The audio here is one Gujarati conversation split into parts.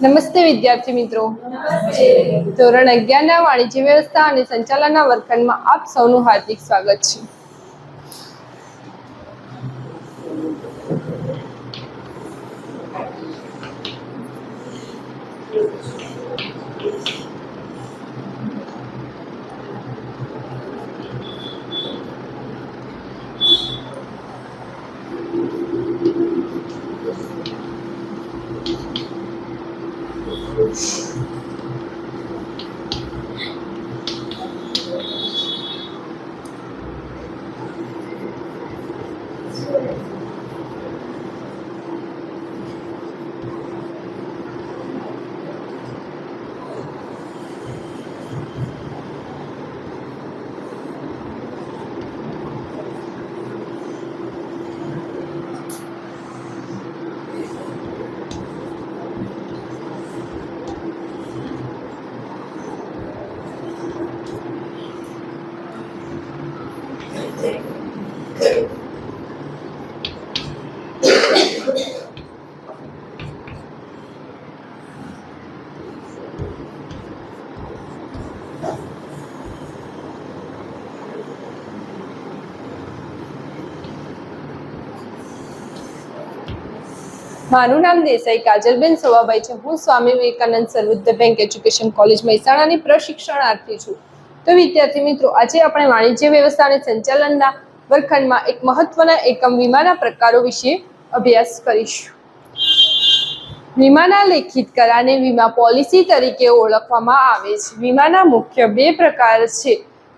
નમસ્તે વિદ્યાર્થી મિત્રો, ધોરણ 11 ના વાણિજ્ય વ્યવસ્થા અને સંચાલનના વર્ગખંડમાં આપ સૌનું હાર્દિક સ્વાગત છે. મારું નામ દેસાઈ કાજલબેન સવાભાઈ છે. હું સ્વામી વિવેકાનંદ સર્વોદય બેંક એજ્યુકેશન કોલેજ મહેસાણાની પ્રશિક્ષણાર્થી છું. તો વિદ્યાર્થી મિત્રો, આજે આપણે વાણિજ્ય વ્યવસ્થા અને સંચાલનના વર્ગખંડમાં એક મહત્વના એકમ વીમાના પ્રકારો વિશે અભ્યાસ કરીશું. વીમાના લેખિત કરારને વીમા પોલિસી તરીકે ઓળખવામાં આવે છે. વીમાના મુખ્ય બે પ્રકાર છે,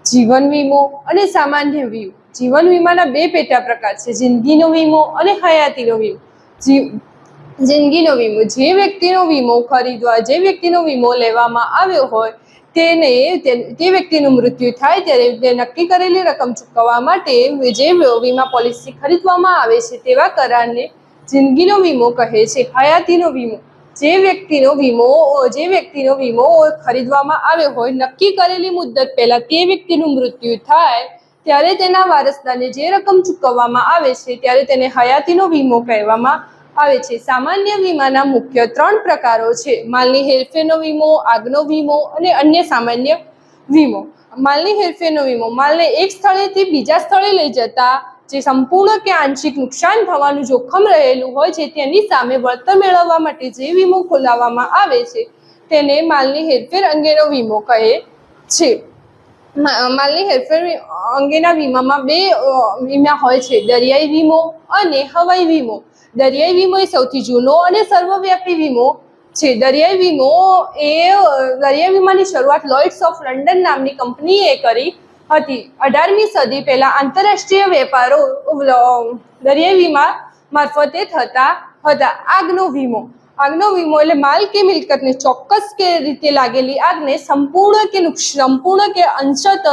જીવન વીમો અને સામાન્ય વીમો. જીવન વીમાના બે પેટા પ્રકાર છે, જિંદગીનો વીમો અને હયાતીનો વીમો. જિંદગીનો વીમો, જે વ્યક્તિનો વીમો લેવામાં આવ્યો હોય તે વ્યક્તિનું મૃત્યુ થાય ત્યારે તે નક્કી કરેલી રકમ ચૂકવવા માટે જે વીમા પોલિસી ખરીદવામાં આવે છે તેવા કરારને જિંદગીનો વીમો કહે છે. હયાતીનો વીમો, જે વ્યક્તિનો વીમો ખરીદવામાં આવ્યો હોય, નક્કી કરેલી મુદ્દત પહેલા તે વ્યક્તિનું મૃત્યુ થાય ત્યારે તેના વારસદારને જે રકમ ચૂકવવામાં આવે છે ત્યારે તેને હયાતીનો વીમો કહેવામાં આવે છે. સામાન્ય વીમાના મુખ્ય 3 પ્રકારો છે, માલની હેરફેરનો વીમો, આગનો વીમો અને અન્ય સામાન્ય વીમો. માલની હેરફેરનો વીમો, માલને એક સ્થળેથી બીજા સ્થળે લઈ જતા જે સંપૂર્ણ કે આંશિક નુકસાન થવાનું જોખમ રહેલું હોય છે તેની સામે વળતર મેળવવા માટે જે વીમો ખોલાવવામાં આવે છે તેને માલની હેરફેર અંગેનો વીમો કહે છે. માલની હેરફેર અંગેના વીમામાં 2 વીમા હોય છે, દરિયાઈ વીમો અને હવાઈ વીમો. દરિયાઈ વીમો એ સૌથી જૂનો અને સર્વવ્યાપી વીમો છે. દરિયાઈ વીમાની શરૂઆત લોઇડ્સ ઓફ લંડન નામની કંપનીએ કરી હતી. 18મી સદી પહેલા આંતરરાષ્ટ્રીય વેપારો દરિયાઈ વીમા મારફતે થતા હતા. આગનો વીમો એટલે માલ કે મિલકતને ચોક્કસ કે રીતે લાગેલી આગને સંપૂર્ણ કે અંશતઃ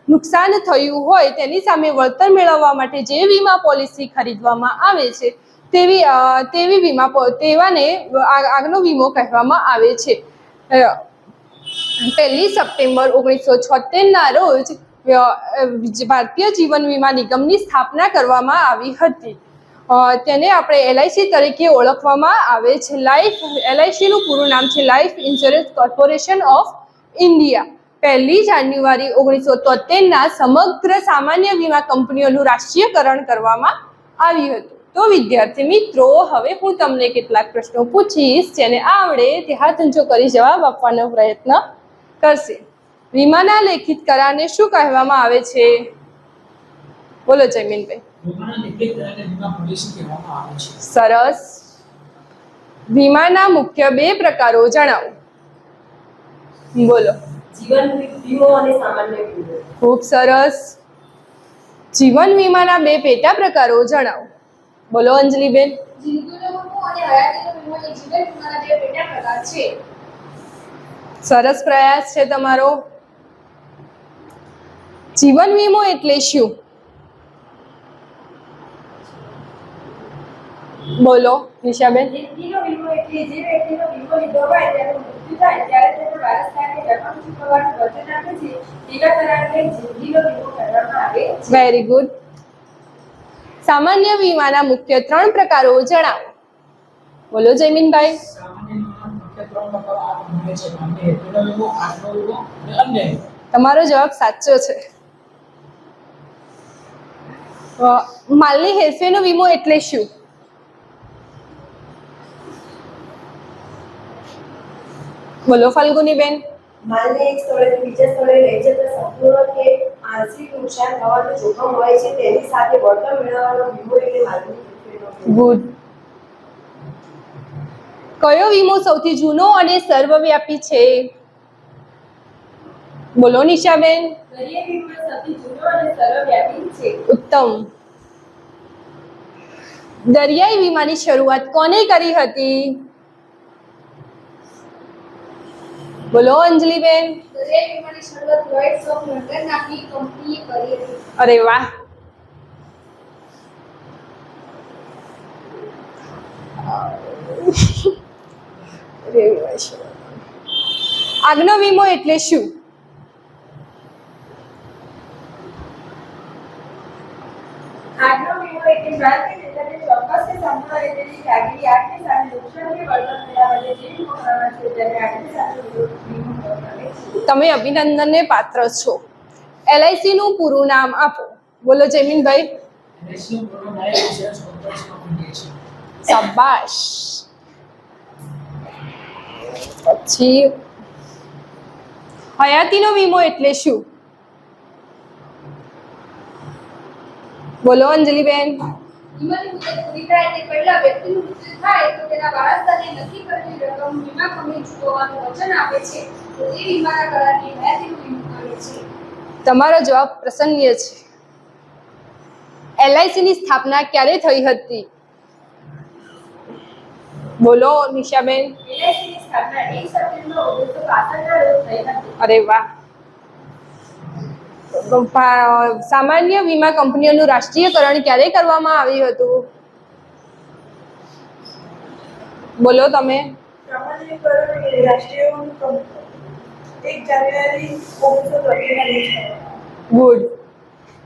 નુકસાન થયું હોય તેની સામે વળતર મેળવવા માટે જે વીમા પોલિસી ખરીદવામાં આવે છે તેવાને આગનો વીમો કહેવામાં આવે છે. 1 સપ્ટેમ્બર 1976 ના રોજ ભારતીય જીવન વીમા નિગમની સ્થાપના કરવામાં આવી હતી. તેને આપણે LIC તરીકે ઓળખવામાં આવે છે. LICનું પૂરું નામ છે life insurance corporation of India. 1 જાન્યુઆરી 1973 સમગ્ર સામાન્ય વીમા કંપનીઓનું રાષ્ટ્રીયકરણ કરવામાં આવ્યું હતું. તો વિદ્યાર્થી મિત્રો, હવે હું તમને કેટલાક પ્રશ્નો પૂછીશ, જેને આવડે તે હાથ ઊંચો કરી જવાબ આપવાનો પ્રયત્ન કરશે. વીમાના લેખિત કરારને શું કહેવામાં આવે છે? બોલો જયમીનભાઈ. સરસ. વીમાના મુખ્ય 2 પ્રકારો જણાવો. બોલો. જીવન વીમો અને સામાન્ય વીમો. ખૂબ સરસ. જીવન વીમાના 2 પેટા પ્રકારો જણાવો. બોલો અંજલિબેન. જિંદગીનો વીમો અને હયાતીનો વીમો એ જીવન વીમાના 2 પેટા પ્રકાર છે. સરસ પ્રયાસ છે તમારો. જીવન વીમો એટલે શું? બોલો નિશાબેન. જિંદગીનો વીમો એટલે જે વ્યક્તિનો વીમો લીધો હોય તેનું મૃત્યુ થાય ત્યારે તેના વારસદારને રકમ ચૂકવવાનું વચન આપે છે તેવા કરારને જિંદગીનો વીમો કહેવામાં આવે છે. Very good. સામાન્ય વીમાના મુખ્ય 3 પ્રકારો જણાવો. બોલો જયમીનભાઈ. સામાન્ય વીમાના મુખ્ય ત્રણ પ્રકારો આ પ્રમાણે છે: માન્ય હેતુનો વીમો, આંખનો વીમો અને અન્ય વીમો. તમારો જવાબ સાચો છે. માલની હેરફેરનો વીમો એટલે શું? બોલો ફલ્ગુનીબેન. માલને એક સ્થળેથી બીજા સ્થળે લઈ જતા સંપૂર્ણ કે આંશિક નુકસાન થવાનું જોખમ હોય છે, તેની સાથે વળતર મેળવવાનો વીમો એટલે માલની હેરફેરનો વીમો. ગુડ. કયો વીમો સૌથી જૂનો અને સર્વવ્યાપી છે? બોલો નિશાબેન. દરિયાઈ વીમો સૌથી જૂનો અને સર્વવ્યાપી છે. ઉત્તમ. દરિયાઈ વીમાની શરૂઆત કોને કરી હતી? બોલો અંજલિબેન. દરિયાઈ વીમાની શરૂઆત લોઇડ્સ ઓફ લંડન નામની કંપનીએ કરી હતી. અરે વાહ. આગનો વીમો એટલે શું? આગનો વીમો એટલે જાણ કે જેને ચોક્કસ કે સંપૂર્ણ રીતે આગલી આગની સામે નુકસાન કે વળતર મેળવવા માટે જે વીમો કરવાનો છે તેને આગની સામે વીમો કરવામાં આવે છે. તમે અભિનંદનને પાત્ર છો. એલઆઈસી નું પૂરું નામ આપો. બોલો જયમીનભાઈ. LICનું પૂરું નામ life insurance corporation of India છે. શાબાશ. પછી હયાતીનો વીમો એટલે શું? બોલો અંજલિબેન. વીમાની મુદત પૂરી થાય તે પહેલા વ્યક્તિનું મૃત્યુ થાય તો તેના વારસદારને નક્કી કરેલી રકમ વીમા કંપની ચૂકવવાનું વચન આપે છે, તો તે વીમાના કરારને હયાતીનો વીમો કહે છે. તમારો જવાબ પ્રસન્નીય છે. એલઆઈસી ની સ્થાપના ક્યારે થઈ હતી? બોલો નિશાબેન. એલઆઈસીની સ્થાપના 1 સપ્ટેમ્બર 1965 ના રોજ થઈ હતી. અરે વાહ. સામાન્ય વીમા કંપનીઓનું રાષ્ટ્રીયકરણ ક્યારે કરવામાં આવ્યું હતું? બોલો તમે. સામાન્યકરણ રાષ્ટ્રીય 1 જાન્યુઆરી 1933 ગુડ.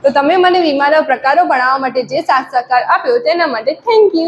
તો તમે મને વીમાના પ્રકારો ભણાવવા માટે જે સાથ સહકાર આપ્યો તેના માટે થેન્ક યુ.